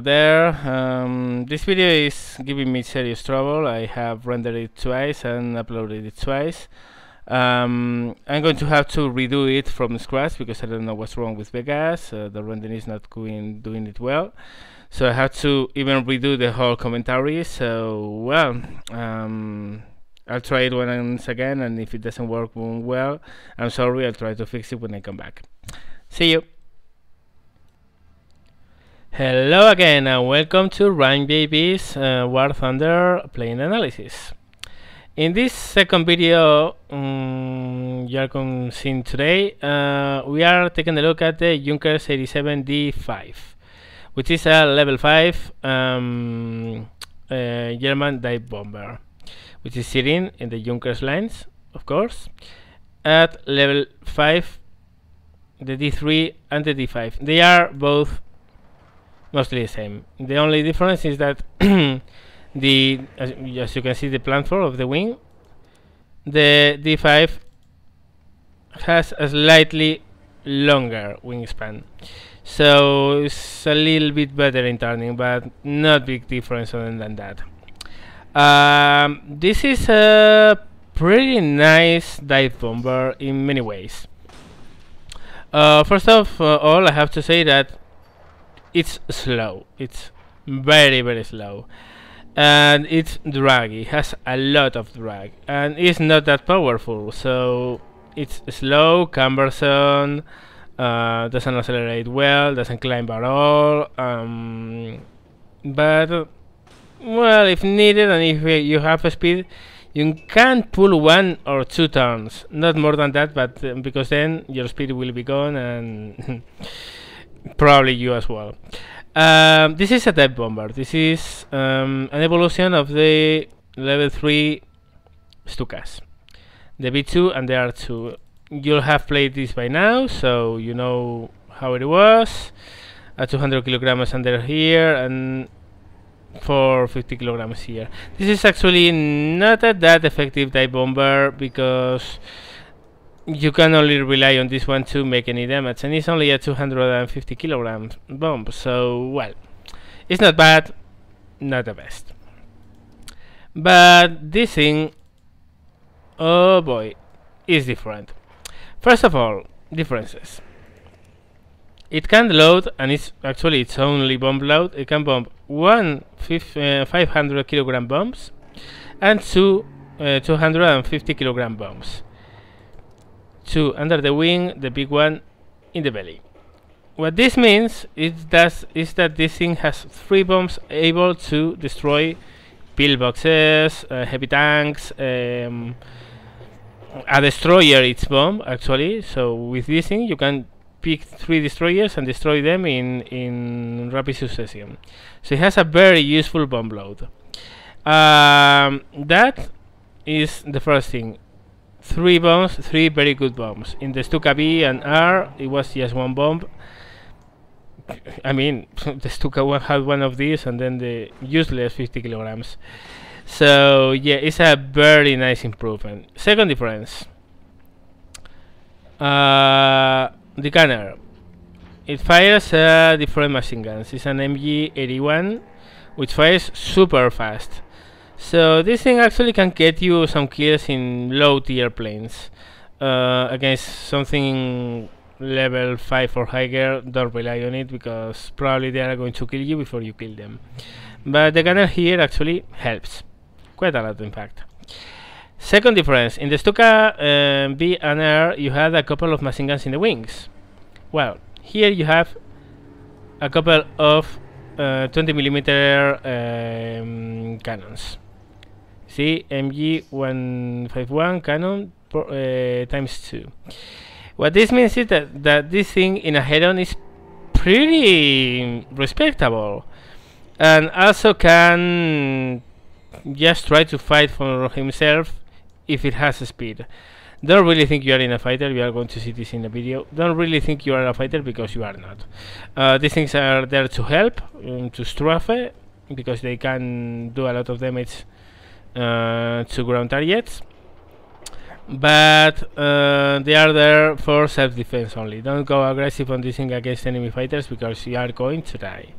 out there. This video is giving me serious trouble. I have rendered it twice and uploaded it twice. I'm going to have to redo it from scratch because I don't know what's wrong with Vegas. The rendering is not doing it well. So I have to even redo the whole commentary. So, well, I'll try it once again, and if it doesn't work well, I'm sorry, I'll try to fix it when I come back. See you! Hello again, and welcome to Rhyme Baby's War Thunder playing analysis. In this second video you are seeing today, we are taking a look at the Ju87D, which is a level 5 German divebomber, which is sitting in the Junkers lines, of course, at level 5, the D3 and the D5. They are both mostly the same. The only difference is that as you can see, the platform of the wing, the D5 has a slightly longer wingspan, so it's a little bit better in turning, but not big difference other than that. This is a pretty nice dive bomber in many ways. First of all, I have to say that it's slow. It's very slow, and it's draggy. It has a lot of drag, and it's not that powerful. So it's slow, cumbersome, doesn't accelerate well, doesn't climb at all. But well, if needed, and if you have a speed, you can pull 1 or 2 turns, not more than that, but because then your speed will be gone, and probably you as well. This is a dive bomber. This is an evolution of the level 3 Stukas, the B2 and the R2. You'll have played this by now, so you know how it was. 200 kilograms under here and 450 kilograms here. This is actually not a that effective dive bomber because you can only rely on this one to make any damage, and it's only a 250 kilogram bomb. So, well, it's not bad, not the best. But this thing, oh boy, is different. First of all, differences. It can load, and it's actually its only bomb load. It can bomb 500 kilogram bombs and 250 kilogram bombs. 2 under the wing, the big one in the belly. What this means is that this thing has 3 bombs able to destroy pillboxes, heavy tanks, a destroyer its bomb actually. So with this thing you can pick 3 destroyers and destroy them in rapid succession. So it has a very useful bomb load. That is the first thing. 3 bombs, 3 very good bombs. In the Stuka B and R, it was just 1 bomb. I mean, the Stuka one had 1 of these, and then the useless 50 kilograms. So yeah, it's a very nice improvement. Second difference, the gunner. It fires different machine guns. It's an MG81, which fires super fast. So this thing actually can get you some kills in low tier planes. Against something level 5 or higher, don't rely on it because probably they are going to kill you before you kill them. But the gunner here actually helps quite a lot, in fact. Second difference, in the Stuka B and R you had a couple of machine guns in the wings. Well, here you have a couple of 20mm cannons. See, MG151 cannon times 2. What this means is that this thing in a head-on is pretty respectable, and also can just try to fight for himself if it has speed. Don't really think you are in a fighter. We are going to see this in the video. Don't really think you are a fighter because you are not. These things are there to help, to strafe, because they can do a lot of damage to ground targets, but they are there for self-defense only. Don't go aggressive on this thing against enemy fighters because you are going to die.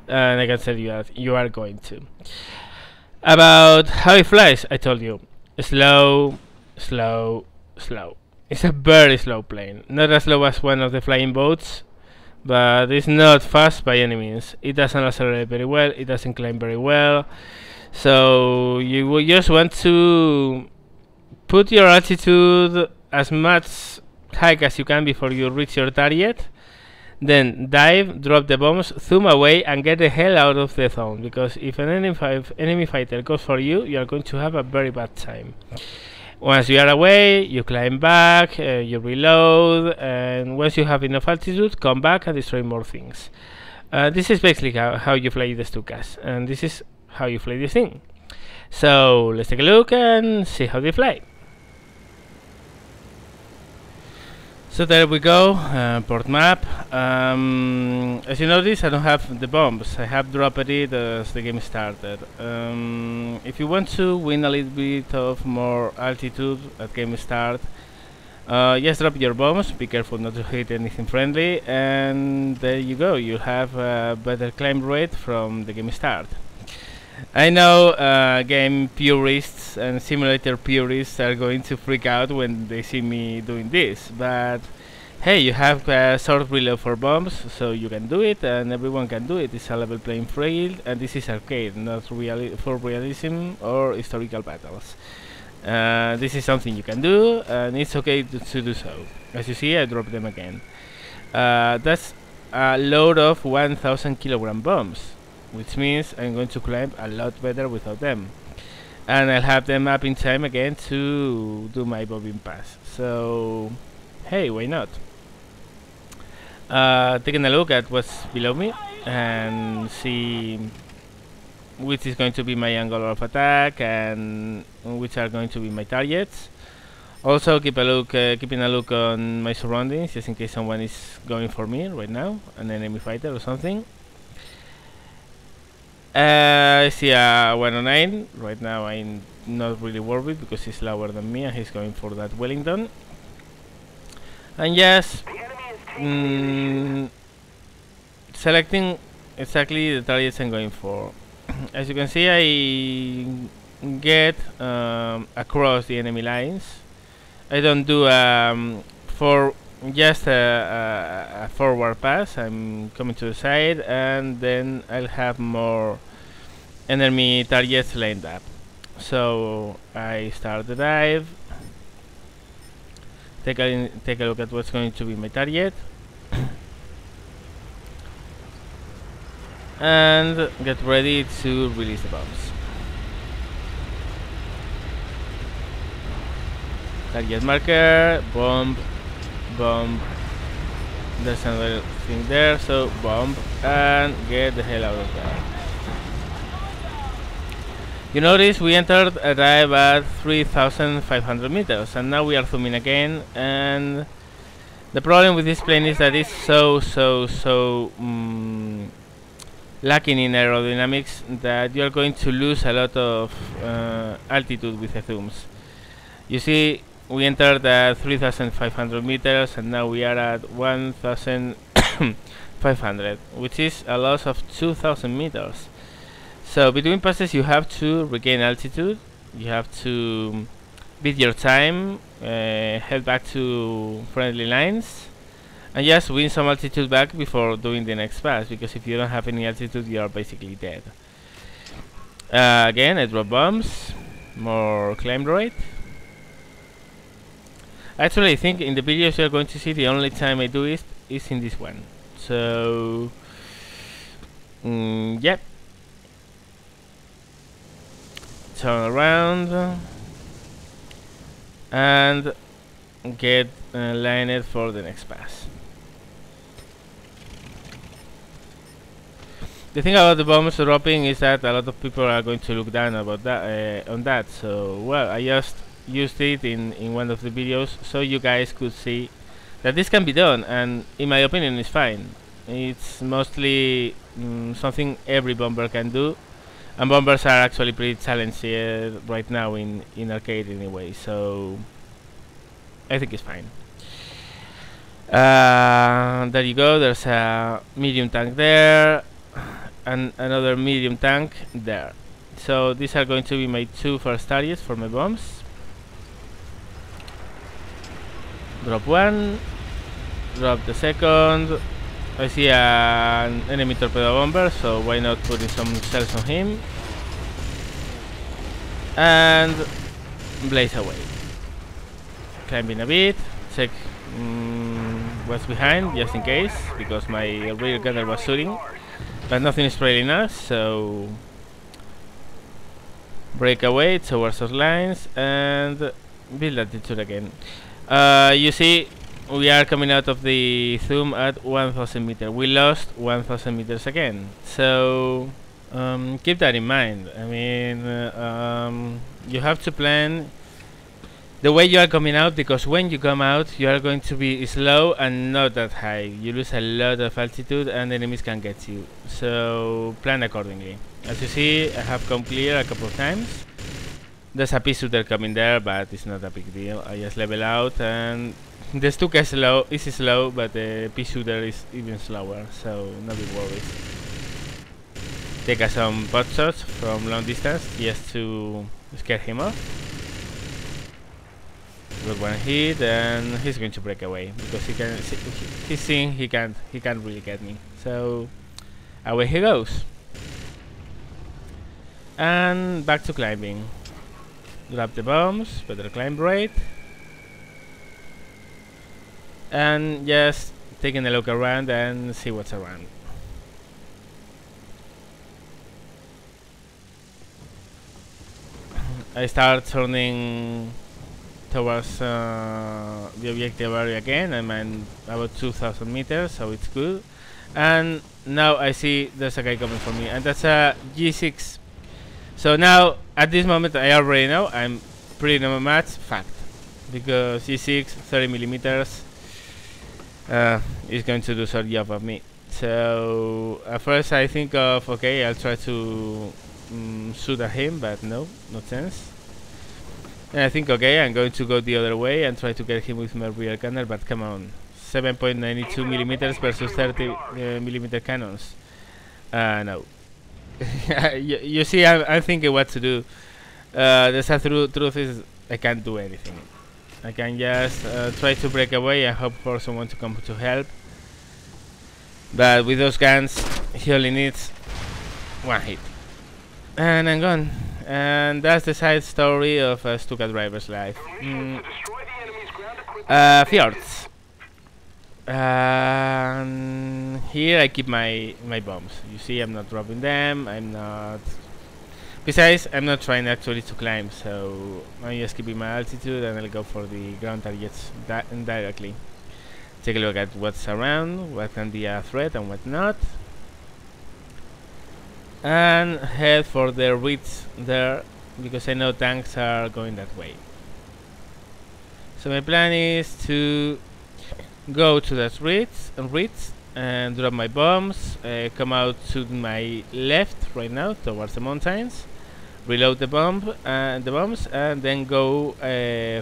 and I can tell you that you are going to. About how it flies, I told you, slow, slow, slow. It's a very slow plane, not as slow as one of the flying boats, but it's not fast by any means. It doesn't accelerate very well, it doesn't climb very well, so you will just want to put your altitude as much high as you can before you reach your target, then dive, drop the bombs, zoom away, and get the hell out of the zone, because if an enemy fighter goes for you, you are going to have a very bad time. Once you are away, you climb back, you reload, and once you have enough altitude, come back and destroy more things. This is basically how you fly the Stukas, and this is how you fly this thing. So let's take a look and see how they fly. So there we go, port map. As you notice, I don't have the bombs. I have dropped it as the game started. If you want to win a little bit of more altitude at game start, just drop your bombs. Be careful not to hit anything friendly, and there you go. You have a better climb rate from the game start. I know game purists and simulator purists are going to freak out when they see me doing this, but hey, you have short reload for bombs, so you can do it, and everyone can do it. It's a level playing field, and this is arcade, not for realism or historical battles. This is something you can do, and it's okay to do so. As you see, I dropped them again. That's a load of 1,000 kilogram bombs, which means I'm going to climb a lot better without them, and I'll have them up in time again to do my bobbing pass. So hey, why not? Taking a look at what's below me and see which is going to be my angle of attack and which are going to be my targets. Also keeping a look on my surroundings, just in case someone is going for me right now, an enemy fighter or something. I see a 109. Right now I'm not really worried because he's lower than me and he's going for that Wellington. And yes, selecting exactly the targets I'm going for. As you can see, I get across the enemy lines. I don't do just a forward pass. I'm coming to the side, and then I'll have more enemy targets lined up. So I start the dive, take a look at what's going to be my target, and get ready to release the bombs. Target marker, bomb, bomb. There's another thing there, so bomb, and get the hell out of there. You notice we entered a dive at 3,500 meters, and now we are zooming again, and the problem with this plane is that it's so lacking in aerodynamics that you are going to lose a lot of altitude with the zooms. You see, we entered at 3,500 meters, and now we are at 1,500, which is a loss of 2,000 meters. So between passes you have to regain altitude, you have to beat your time, head back to friendly lines, and just win some altitude back before doing the next pass, because if you don't have any altitude you are basically dead. Again, I drop bombs, more climb rate. Actually, I think in the videos you're going to see the only time I do it is in this one. So yep. Turn around and get lined for the next pass. The thing about the bombs dropping is that a lot of people are going to look down about that on that. So well, I just used it in one of the videos so you guys could see that this can be done, and in my opinion it's fine. It's mostly something every bomber can do, and bombers are actually pretty challenging right now in arcade anyway, so I think it's fine. There you go, there's a medium tank there. and another medium tank there. So these are going to be my two first targets for my bombs. Drop one, drop the second. I see an enemy torpedo bomber, so why not putting some cells on him and blaze away. Climbing a bit, check what's behind just in case, because my rear gunner was shooting, but nothing is trailing us, so break away towards those lines and build altitude again. You see, we are coming out of the zoom at 1000 meters. We lost 1000 meters again, so keep that in mind. I mean, you have to plan the way you are coming out, because when you come out you are going to be slow and not that high. You lose a lot of altitude and enemies can get you, so plan accordingly. As you see, I have come clear a couple of times. There's a pea shooter coming there, but it's not a big deal. I just level out, and the Stuka is slow, but the pea shooter is even slower, so no big worries. Take some pot shots from long distance just to scare him off. Got one hit, and he's going to break away because he's seeing he can't really get me. So away he goes, and back to climbing. Drop the bombs, better climb rate, and just taking a look around and see what's around. I start turning towards the objective area again. I'm at about 2000 meters, so it's good. And now I see there's a guy coming for me, and that's a G6. So now, at this moment, I already know I'm pretty much fact, because G6 30 millimeters is going to do some job of me. So at first I think of, okay, I'll try to shoot at him, but no sense. And I think, okay, I'm going to go the other way and try to get him with my rear gunner, but come on, 7.92 millimeters versus 30 millimeter cannons. No. You see, I'm thinking what to do. The sad truth is I can't do anything. I can just try to break away and hope for someone to come to help. But with those guns, he only needs one hit, and I'm gone. And that's the side story of a Stuka driver's life. Fjords. Here I keep my bombs. You see, I'm not dropping them. I'm not. Besides, I'm not trying actually to climb, so I'm just keeping my altitude, and I'll go for the ground targets directly. Take a look at what's around, what can be a threat and what not, and head for the reeds there, because I know tanks are going that way. So my plan is to go to that reeds and drop my bombs, come out to my left right now towards the mountains, reload the bombs, and then go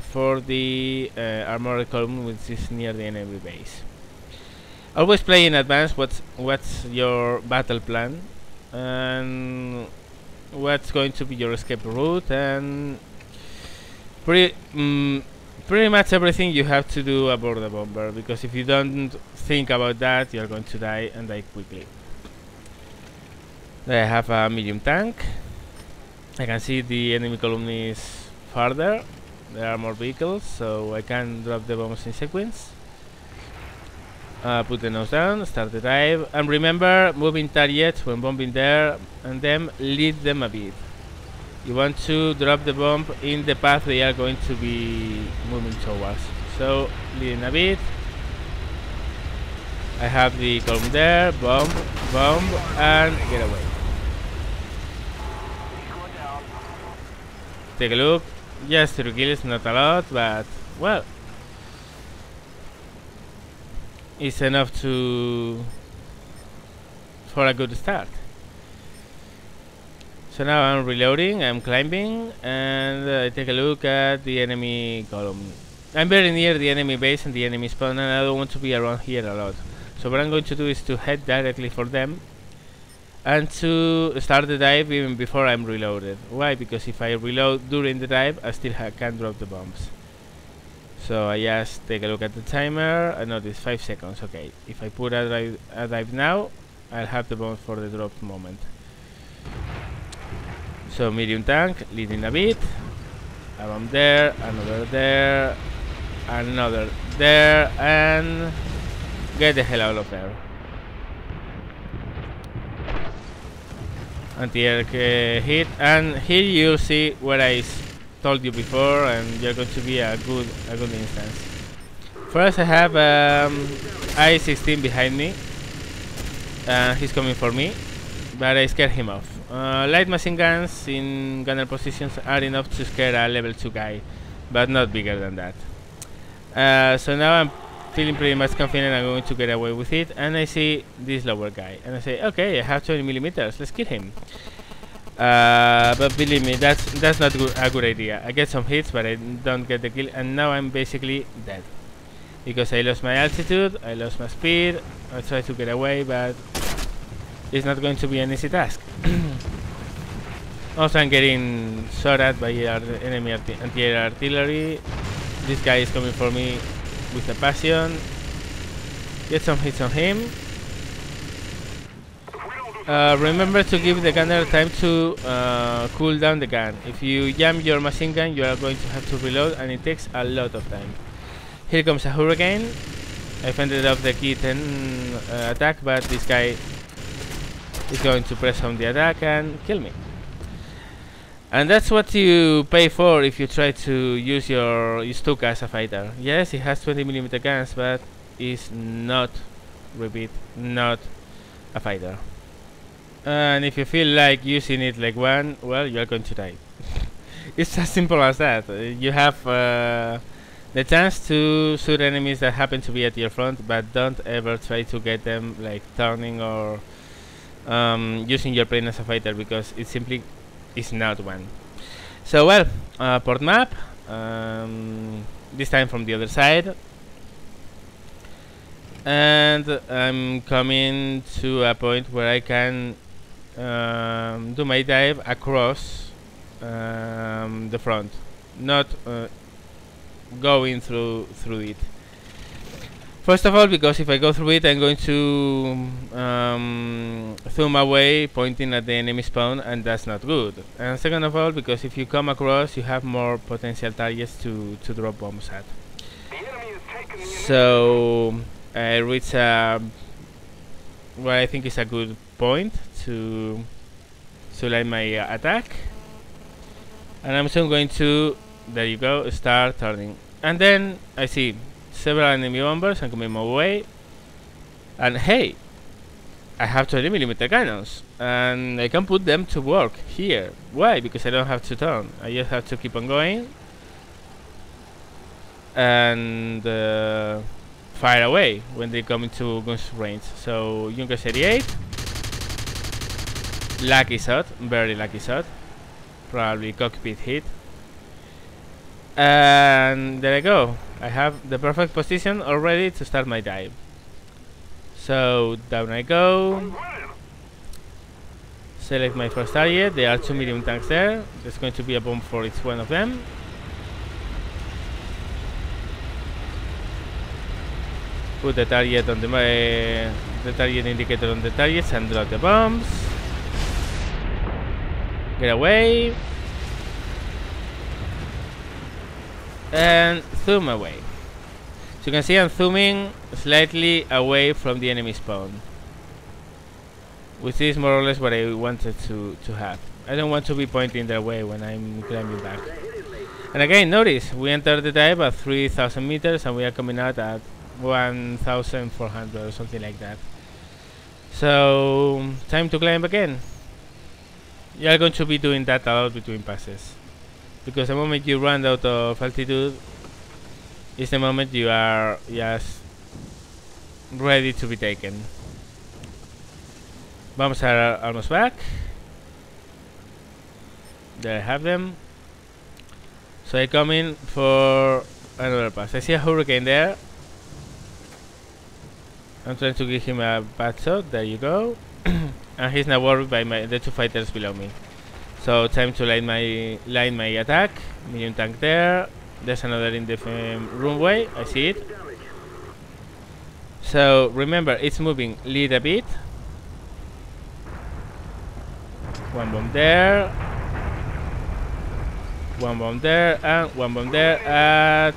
for the armored column, which is near the enemy base. Always play in advance what's your battle plan and what's going to be your escape route, and pretty much everything you have to do aboard the bomber, because if you don't think about that, you're going to die, and die quickly. There I have a medium tank. I can see the enemy column is farther. There are more vehicles, so I can drop the bombs in sequence. Put the nose down, start the dive, and remember, moving targets when bombing there, and then lead them a bit. You want to drop the bomb in the path they are going to be moving towards. So, leading a bit. I have the column there, bomb, and get away. Take a look. Just 3 kills, not a lot, but, well, it's enough for a good start. So now I'm reloading, I'm climbing, and I take a look at the enemy column. I'm very near the enemy base and the enemy spawn, and I don't want to be around here a lot. So what I'm going to do is to head directly for them and to start the dive even before I'm reloaded. Why? Because if I reload during the dive, I still can drop the bombs. So I just take a look at the timer. I notice 5 seconds. Okay, if I put a dive now, I'll have the bombs for the drop moment. So medium tank, leading a bit. A bomb there, another there, another there, and get the hell out of there. Anti-air hit, and here you'll see what I told you before, and you're going to be a good instance. First, I have I-16 behind me. He's coming for me, but I scared him off. Light machine guns in gunner positions are enough to scare a level 2 guy, but not bigger than that. So now I'm feeling pretty much confident I'm going to get away with it, and I see this lower guy, and I say, okay, I have 20 millimeters, let's kill him. But believe me, that's not a good idea. I get some hits, but I don't get the kill, and now I'm basically dead. Because I lost my altitude, I lost my speed, I try to get away, but it's not going to be an easy task. Also, I'm getting shot at by enemy anti-air artillery. This guy is coming for me with a passion. Get some hits on him. Remember to give the gunner time to cool down the gun. If you jam your machine gun, you are going to have to reload, and it takes a lot of time. Here comes a hurricane. I fended off the key 10 attack, but this guy is going to press on the attack and kill me. And that's what you pay for if you try to use your Stuka as a fighter. Yes, it has 20mm guns, but it's not, repeat, not a fighter. And if you feel like using it like one, well, you're going to die. It's as simple as that. You have the chance to shoot enemies that happen to be at your front, but don't ever try to get them like turning or using your plane as a fighter, because it simply is not one. So well, port map, this time from the other side, and I'm coming to a point where I can do my dive across the front, not going through it. First of all, because if I go through it, I'm going to zoom away, pointing at the enemy spawn, and that's not good. And second of all, because if you come across, you have more potential targets to drop bombs at. So I reach what I think is a good point to land my attack, and I'm soon going to, there you go, start turning. And then I see several enemy bombers and coming my way, and hey, I have 20mm cannons and I can put them to work here. Why? Because I don't have to turn, I just have to keep on going and fire away when they come into guns range. So Ju87D, lucky shot, very lucky shot, probably cockpit hit. And there I go. I have the perfect position already to start my dive. So down I go. Select my first target. There are 2 medium tanks there. There's going to be a bomb for each one of them. Put the target on the target indicator on the targets and drop the bombs. Get away. And zoom away. So you can see I'm zooming slightly away from the enemy spawn, which is more or less what I wanted to have. I don't want to be pointing their way when I'm climbing back. And again, notice we entered the dive at 3,000 meters and we are coming out at 1,400 or something like that. So time to climb again. You are going to be doing that a lot between passes, because the moment you run out of altitude is the moment you are just ready to be taken. Bombs are almost back. There I have them. So I come in for another pass. I see a hurricane there. I'm trying to give him a bad shot. There you go. and he's now worried by the two fighters below me. So time to line my attack. Minion tank there. There's another in the runway. I see it. So remember, it's moving lead a bit. One bomb there. One bomb there, and one bomb there.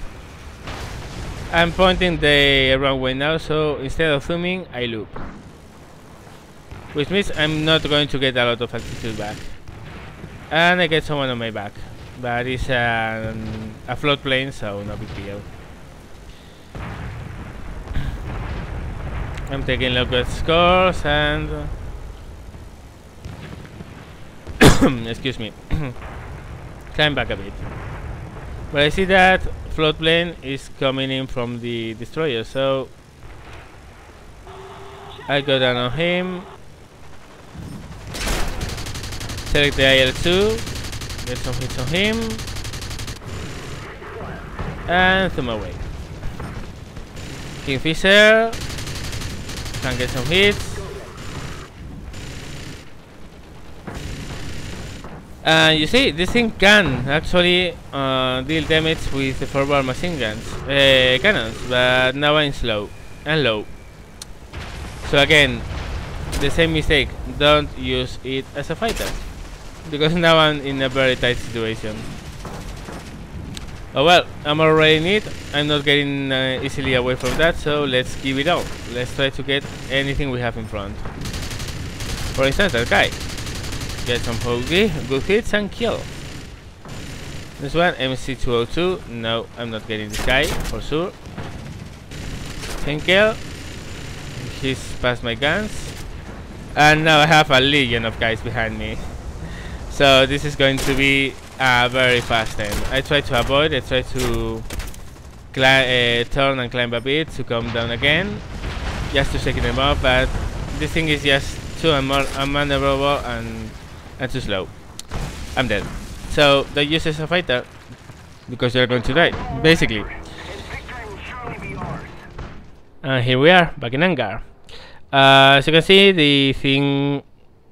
I'm pointing the wrong way now, so instead of zooming, I loop. Which means I'm not going to get a lot of altitude back. And I get someone on my back. But it's a float plane, so no big deal. I'm taking a look at scores and... excuse me. Climb back a bit. But I see that float plane is coming in from the destroyer, so I go down on him. Select the IL-2, get some hits on him, and zoom away. Kingfisher can get some hits. And you see, this thing can actually deal damage with the forward machine guns, cannons, but now I'm slow and low. So again, the same mistake, don't use it as a fighter, because now I'm in a very tight situation. Oh well, I'm already in it, I'm not getting easily away from that, so let's give it all. Let's try to get anything we have in front. For instance, that guy. Get some Hoagie, good hits and kill. This one, MC202. No, I'm not getting this guy for sure. Can kill. He's past my guns. And now I have a legion of guys behind me. So this is going to be a very fast end. I try to avoid, I try to turn and climb a bit to come down again. Just to shake them off, but this thing is just too unmaneuverable and too slow. I'm dead. So don't use as a fighter because you're going to die, basically. And here we are, back in hangar. As you can see, the thing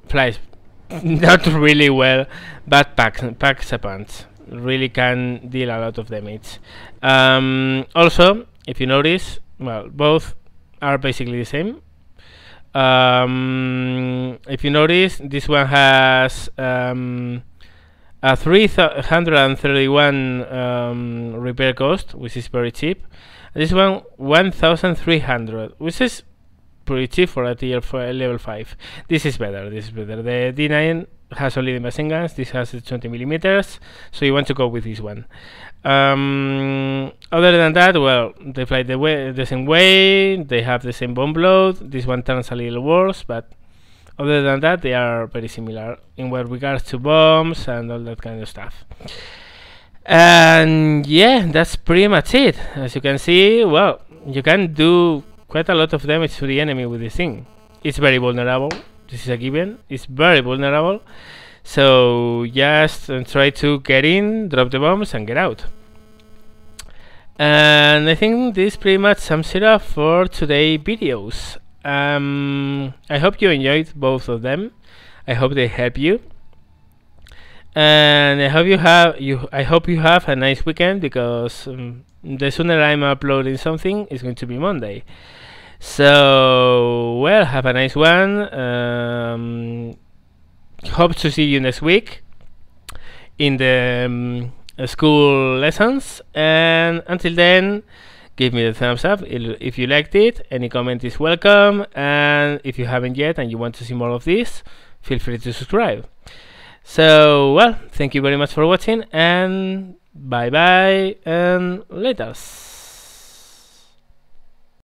flies not really well, but packs a punch. Really can deal a lot of damage. Also, if you notice, well, both are basically the same. If you notice, this one has a 331 repair cost, which is very cheap. This one 1,300, which is pretty cheap for a tier for a level 5. This is better. This is better. The D9 has only the machine guns. This has 20mm, so you want to go with this one. Other than that, well, they fly the same way. They have the same bomb load. This one turns a little worse, but other than that, they are very similar in what regards to bombs and all that kind of stuff. And yeah, that's pretty much it. As you can see, well, you can do quite a lot of damage to the enemy with this thing. It's very vulnerable. This is a given. It's very vulnerable. So just try to get in, drop the bombs, and get out. And I think this pretty much sums it up for today's videos. I hope you enjoyed both of them. I hope they help you. And I hope you have a nice weekend, because the sooner I'm uploading something, it's going to be Monday. So, well, have a nice one. Hope to see you next week in the school lessons. And until then, give me the thumbs up if you liked it. Any comment is welcome. And if you haven't yet and you want to see more of this, feel free to subscribe. So, well, thank you very much for watching, and bye bye and laters.